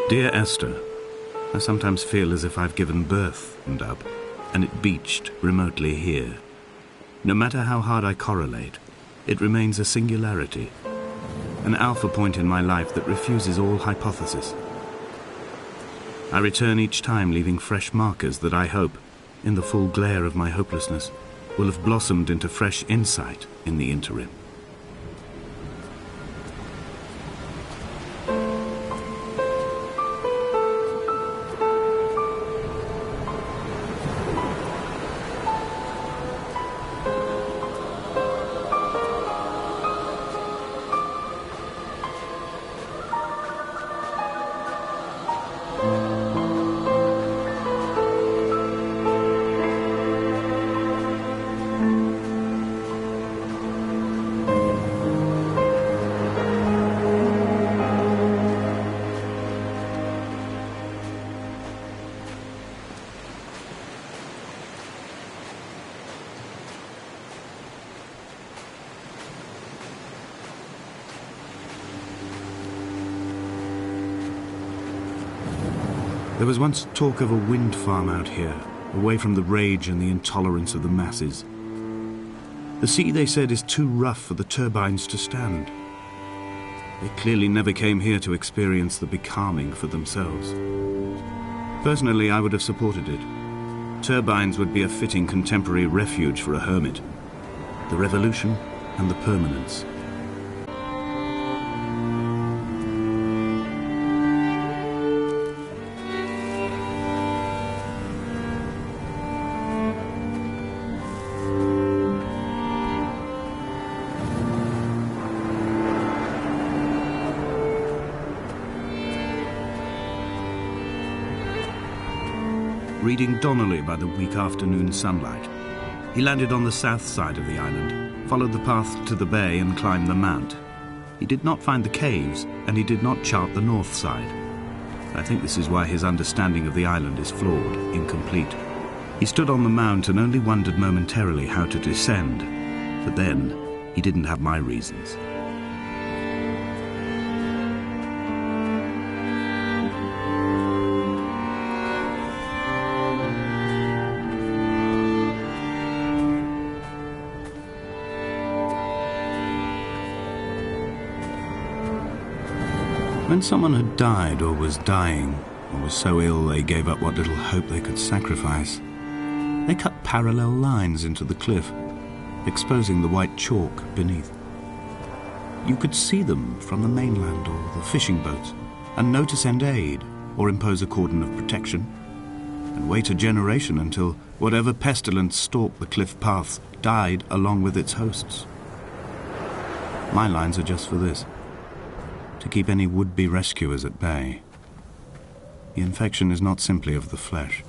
Dear Esther, I sometimes feel as if I've given birth and up, and it beached remotely here. No matter how hard I correlate, it remains a singularity, an alpha point in my life that refuses all hypothesis. I return each time leaving fresh markers that I hope, in the full glare of my hopelessness, will have blossomed into fresh insight in the interim. There was once talk of a wind farm out here, away from the rage and the intolerance of the masses. The sea, they said, is too rough for the turbines to stand. They clearly never came here to experience the becalming for themselves. Personally, I would have supported it. Turbines would be a fitting contemporary refuge for a hermit. The revolution and the permanence. Reading Donnelly by the weak afternoon sunlight. He landed on the south side of the island, followed the path to the bay and climbed the mount. He did not find the caves, and he did not chart the north side. I think this is why his understanding of the island is flawed, incomplete. He stood on the mount and only wondered momentarily how to descend, but then he didn't have my reasons. When someone had died or was dying, or was so ill they gave up what little hope they could sacrifice, they cut parallel lines into the cliff, exposing the white chalk beneath. You could see them from the mainland or the fishing boats, and know to send aid or impose a cordon of protection, and wait a generation until whatever pestilence stalked the cliff paths died along with its hosts. My lines are just for this. To keep any would-be rescuers at bay. The infection is not simply of the flesh.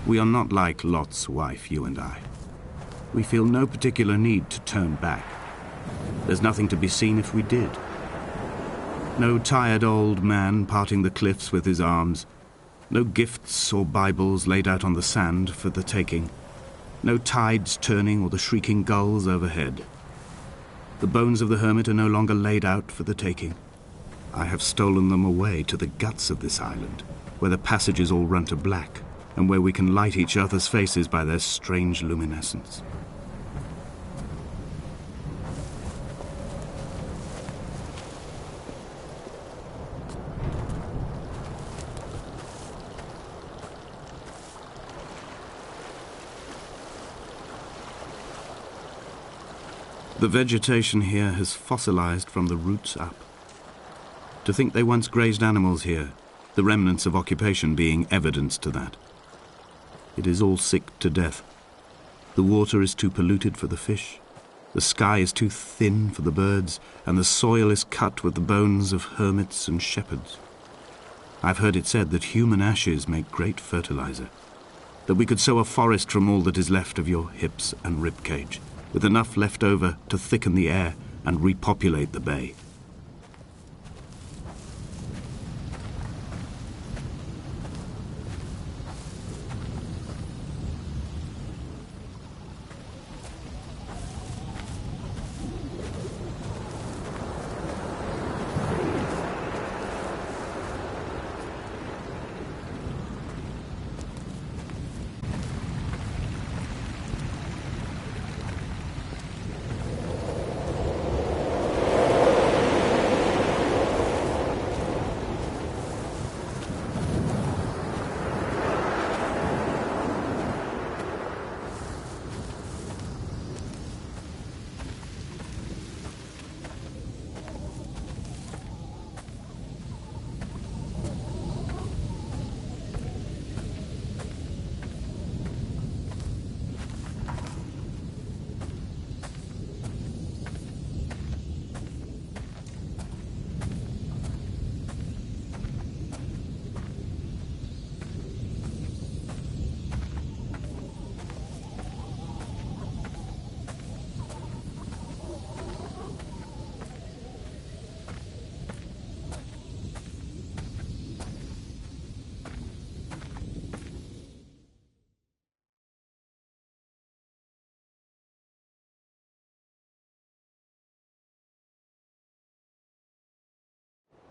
We are not like Lot's wife, you and I. We feel no particular need to turn back. There's nothing to be seen if we did. No tired old man parting the cliffs with his arms. No gifts or Bibles laid out on the sand for the taking. No tides turning or the shrieking gulls overhead. The bones of the hermit are no longer laid out for the taking. I have stolen them away to the guts of this island, where the passages all run to black, and where we can light each other's faces by their strange luminescence. The vegetation here has fossilized from the roots up. To think they once grazed animals here, the remnants of occupation being evidence to that. It is all sick to death. The water is too polluted for the fish, the sky is too thin for the birds, and the soil is cut with the bones of hermits and shepherds. I've heard it said that human ashes make great fertilizer, that we could sow a forest from all that is left of your hips and rib cage, with enough left over to thicken the air and repopulate the bay.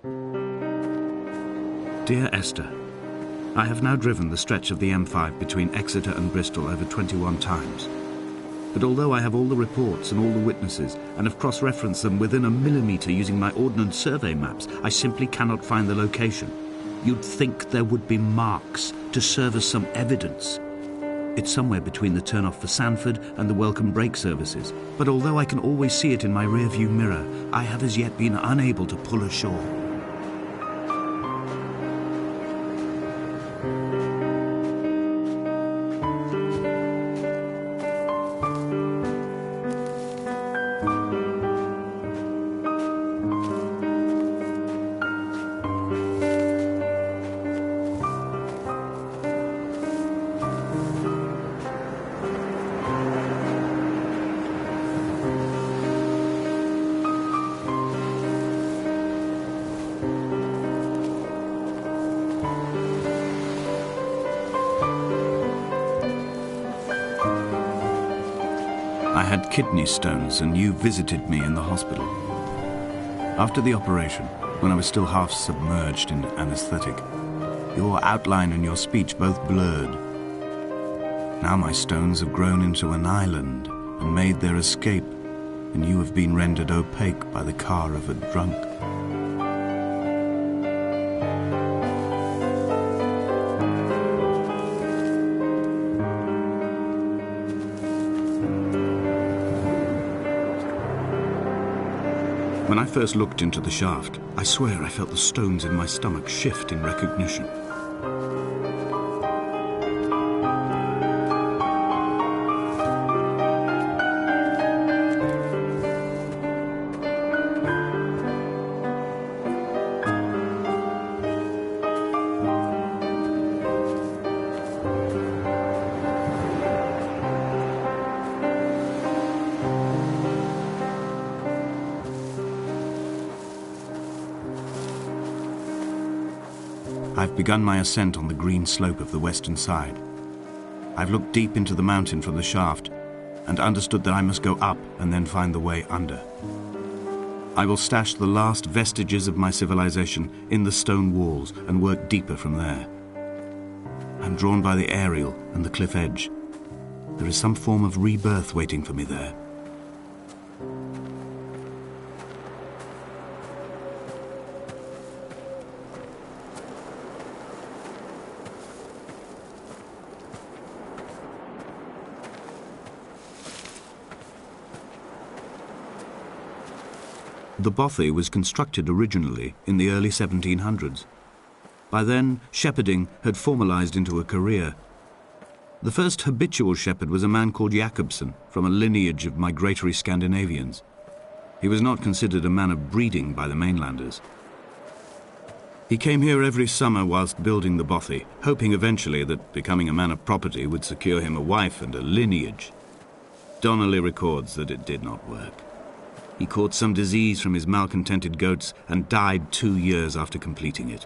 Dear Esther, I have now driven the stretch of the M5 between Exeter and Bristol over 21 times. But although I have all the reports and all the witnesses, and have cross-referenced them within a millimetre using my Ordnance Survey maps, I simply cannot find the location. You'd think there would be marks to serve as some evidence. It's somewhere between the turn-off for Sanford and the welcome brake services, but although I can always see it in my rear-view mirror, I have as yet been unable to pull ashore. I had kidney stones, and you visited me in the hospital. After the operation, when I was still half submerged in anesthetic, your outline and your speech both blurred. Now my stones have grown into an island and made their escape, and you have been rendered opaque by the car of a drunk. When I first looked into the shaft, I swear I felt the stones in my stomach shift in recognition. I've begun my ascent on the green slope of the western side. I've looked deep into the mountain from the shaft and understood that I must go up and then find the way under. I will stash the last vestiges of my civilization in the stone walls and work deeper from there. I'm drawn by the aerial and the cliff edge. There is some form of rebirth waiting for me there. The bothy was constructed originally in the early 1700s. By then, shepherding had formalized into a career. The first habitual shepherd was a man called Jacobsen, from a lineage of migratory Scandinavians. He was not considered a man of breeding by the mainlanders. He came here every summer whilst building the bothy, hoping eventually that becoming a man of property would secure him a wife and a lineage. Donnelly records that it did not work. He caught some disease from his malcontented goats and died 2 years after completing it.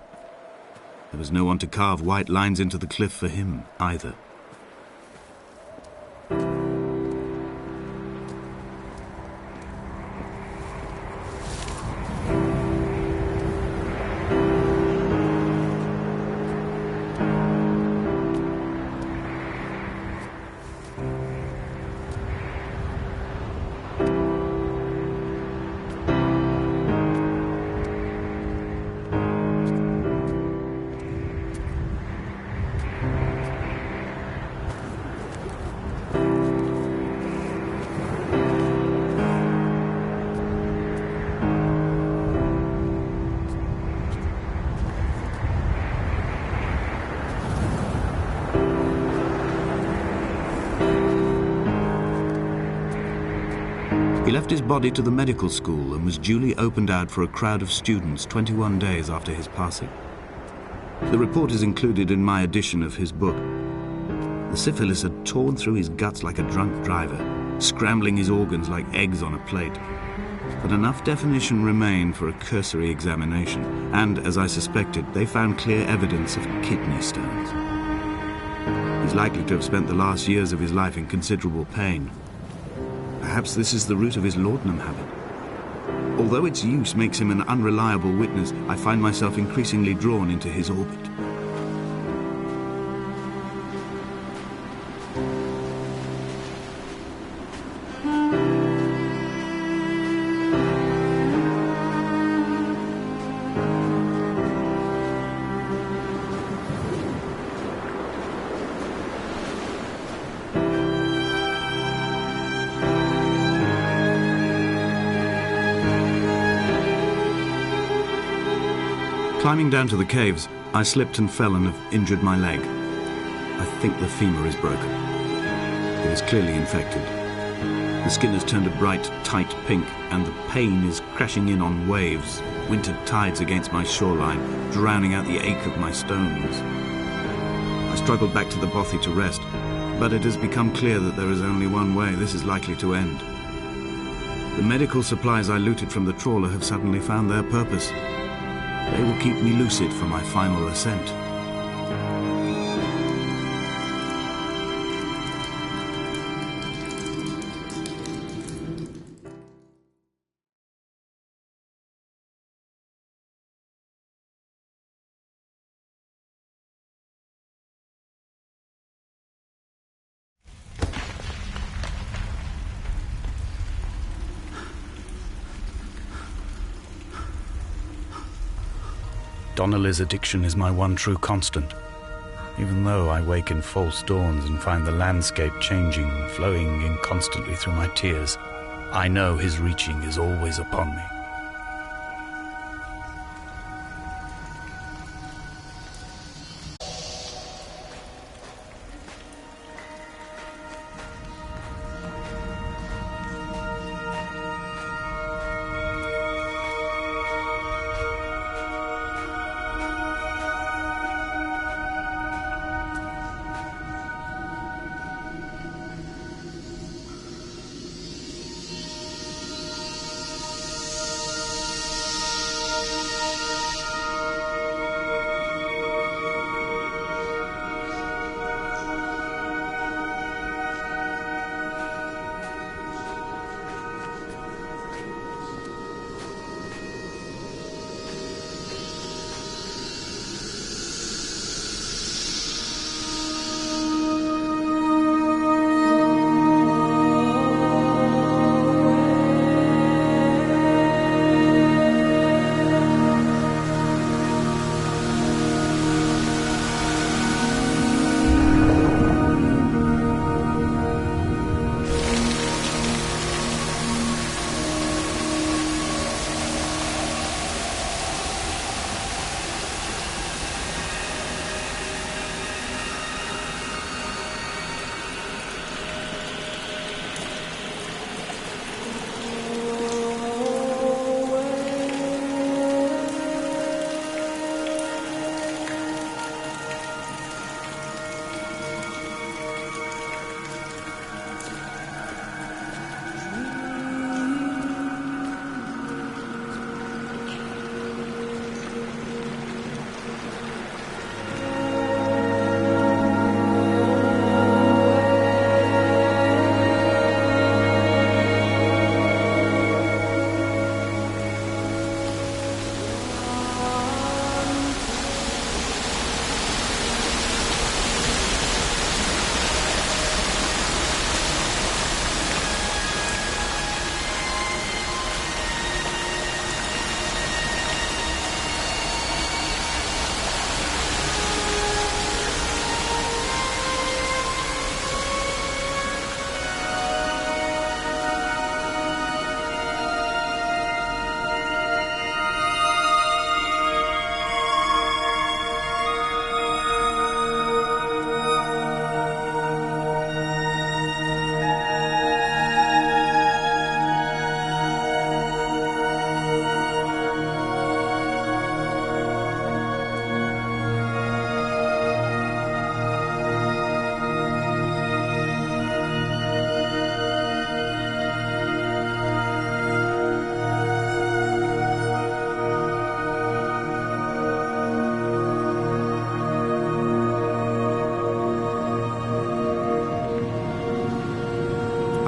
There was no one to carve white lines into the cliff for him either. He left his body to the medical school and was duly opened out for a crowd of students 21 days after his passing. The report is included in my edition of his book. The syphilis had torn through his guts like a drunk driver, scrambling his organs like eggs on a plate. But enough definition remained for a cursory examination, and, as I suspected, they found clear evidence of kidney stones. He's likely to have spent the last years of his life in considerable pain. Perhaps this is the root of his laudanum habit. Although its use makes him an unreliable witness, I find myself increasingly drawn into his orbit. Climbing down to the caves, I slipped and fell and have injured my leg. I think the femur is broken. It is clearly infected. The skin has turned a bright, tight pink, and the pain is crashing in on waves, winter tides against my shoreline, drowning out the ache of my stones. I struggled back to the bothy to rest, but it has become clear that there is only one way this is likely to end. The medical supplies I looted from the trawler have suddenly found their purpose. They will keep me lucid for my final ascent. Donnelly's addiction is my one true constant. Even though I wake in false dawns and find the landscape changing, flowing inconstantly through my tears, I know his reaching is always upon me.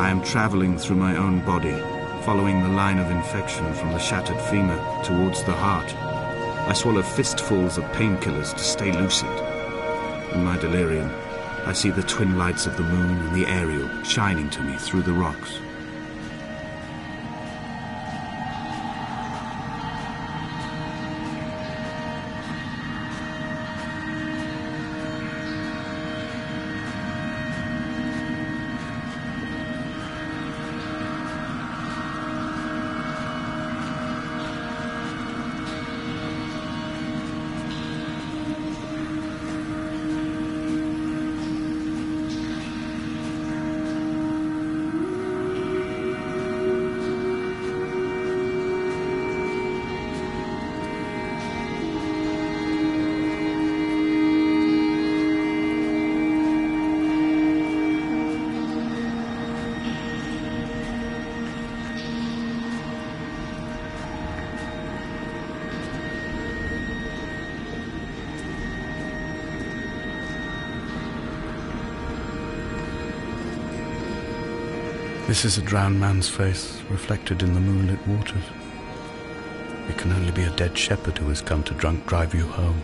I am traveling through my own body, following the line of infection from the shattered femur towards the heart. I swallow fistfuls of painkillers to stay lucid. In my delirium, I see the twin lights of the moon and the Ariel shining to me through the rocks. This is a drowned man's face reflected in the moonlit waters. It can only be a dead shepherd who has come to drunk drive you home.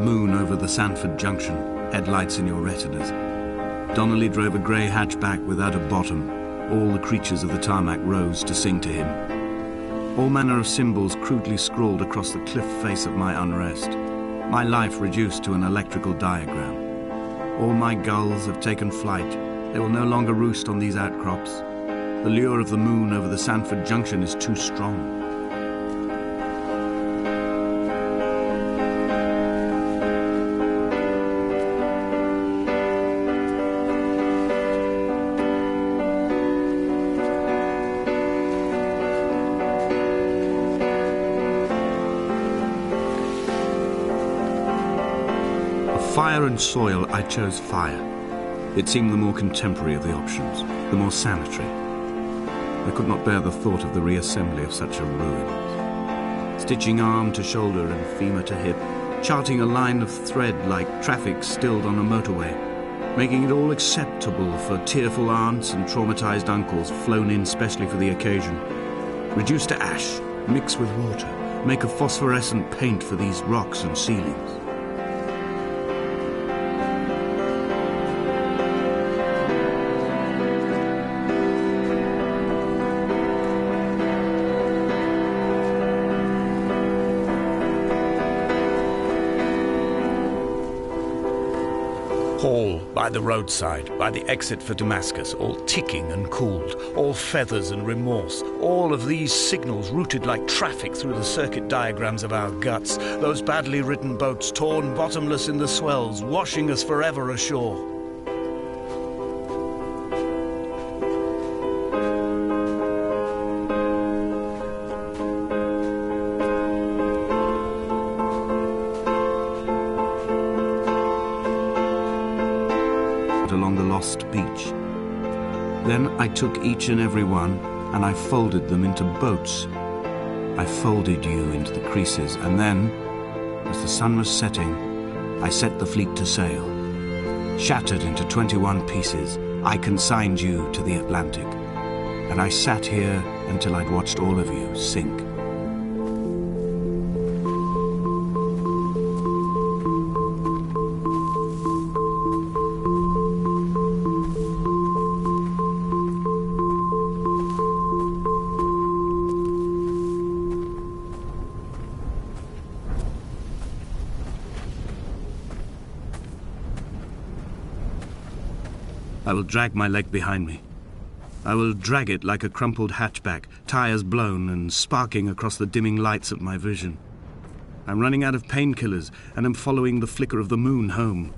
moon over the Sanford Junction, headlights in your retinas. Donnelly drove a grey hatchback without a bottom. All the creatures of the tarmac rose to sing to him. All manner of symbols crudely scrawled across the cliff face of my unrest. My life reduced to an electrical diagram. All my gulls have taken flight. They will no longer roost on these outcrops. The lure of the moon over the Sanford Junction is too strong. Fire and soil, I chose fire. It seemed the more contemporary of the options, the more sanitary. I could not bear the thought of the reassembly of such a ruin. Stitching arm to shoulder and femur to hip, charting a line of thread like traffic stilled on a motorway, making it all acceptable for tearful aunts and traumatized uncles flown in specially for the occasion. Reduce to ash, mix with water, make a phosphorescent paint for these rocks and ceilings. Hall, by the roadside, by the exit for Damascus, all ticking and cooled, all feathers and remorse, all of these signals routed like traffic through the circuit diagrams of our guts, those badly written boats torn bottomless in the swells, washing us forever ashore. Along the lost beach. Then I took each and every one and I folded them into boats. I folded you into the creases, and then, as the sun was setting, I set the fleet to sail. Shattered into 21 pieces, I consigned you to the Atlantic, and I sat here until I'd watched all of you sink. I will drag my leg behind me. I will drag it like a crumpled hatchback, tires blown and sparking across the dimming lights of my vision. I'm running out of painkillers and am following the flicker of the moon home.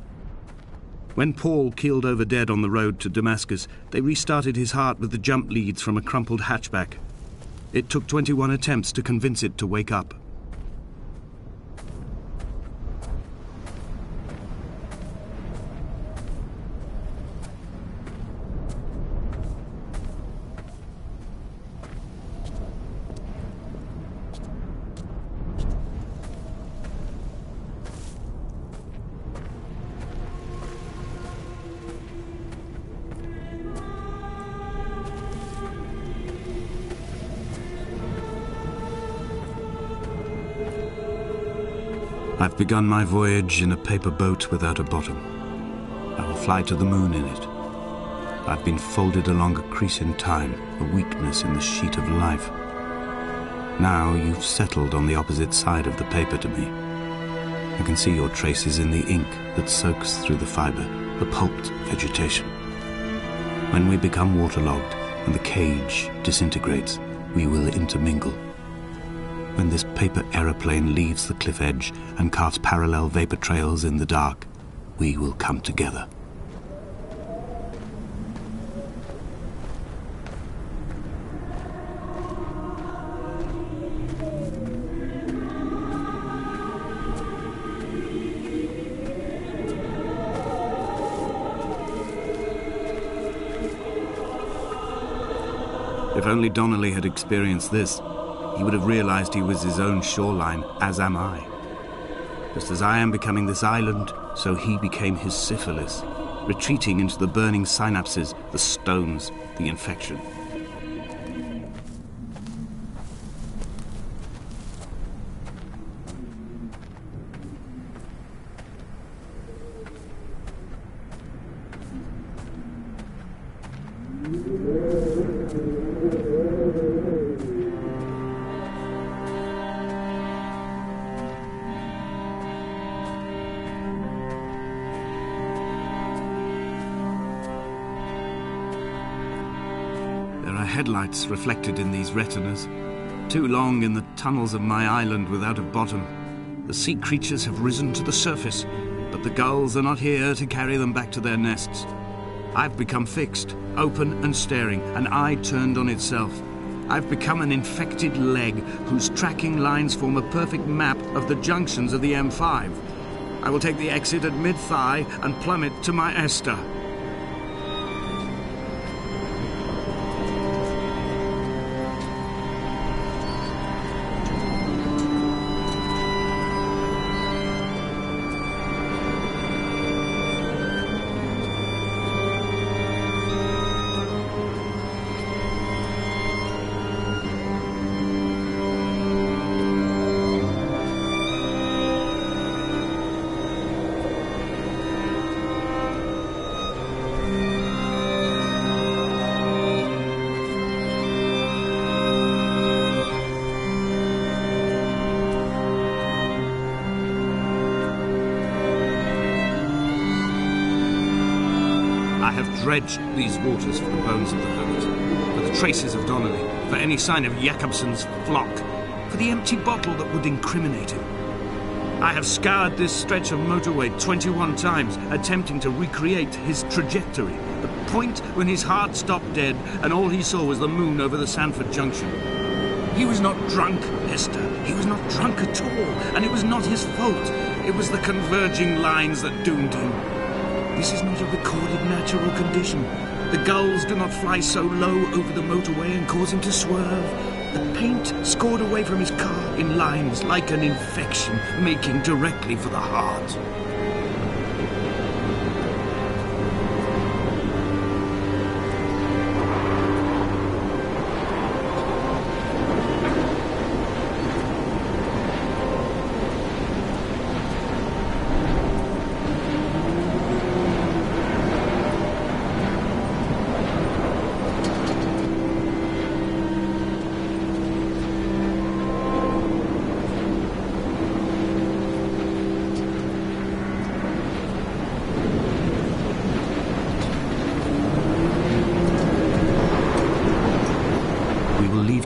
When Paul keeled over dead on the road to Damascus, they restarted his heart with the jump leads from a crumpled hatchback. It took 21 attempts to convince it to wake up. I've begun my voyage in a paper boat without a bottom. I will fly to the moon in it. I've been folded along a crease in time, a weakness in the sheet of life. Now you've settled on the opposite side of the paper to me. I can see your traces in the ink that soaks through the fiber, the pulped vegetation. When we become waterlogged and the cage disintegrates, we will intermingle. When this paper aeroplane leaves the cliff edge and carves parallel vapor trails in the dark, we will come together. If only Donnelly had experienced this, he would have realized he was his own shoreline, as am I. Just as I am becoming this island, so he became his syphilis, retreating into the burning synapses, the stones, the infection. There are headlights reflected in these retinas, too long in the tunnels of my island without a bottom. The sea creatures have risen to the surface, but the gulls are not here to carry them back to their nests. I've become fixed, open and staring, an eye turned on itself. I've become an infected leg whose tracking lines form a perfect map of the junctions of the M5. I will take the exit at mid-thigh and plummet to my Esther. I have dredged these waters for the bones of the hermit, for the traces of Donnelly, for any sign of Jakobsen's flock, for the empty bottle that would incriminate him. I have scoured this stretch of motorway 21 times, attempting to recreate his trajectory, the point when his heart stopped dead and all he saw was the moon over the Sanford Junction. He was not drunk, Esther. He was not drunk at all, and it was not his fault. It was the converging lines that doomed him. This is not a recorded natural condition. The gulls do not fly so low over the motorway and cause him to swerve. The paint scored away from his car in lines like an infection, making directly for the heart.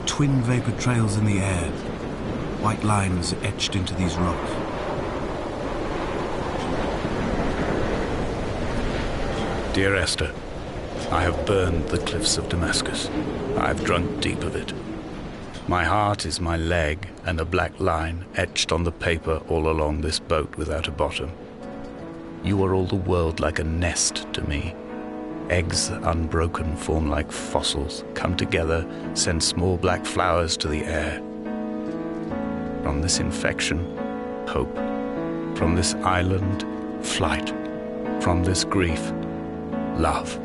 Twin vapor trails in the air, white lines etched into these rocks. Dear Esther, I have burned the cliffs of Damascus. I have drunk deep of it. My heart is my leg and a black line etched on the paper all along this boat without a bottom. You are all the world like a nest to me. Eggs unbroken form like fossils, come together, send small black flowers to the air. From this infection, hope. From this island, flight. From this grief, love.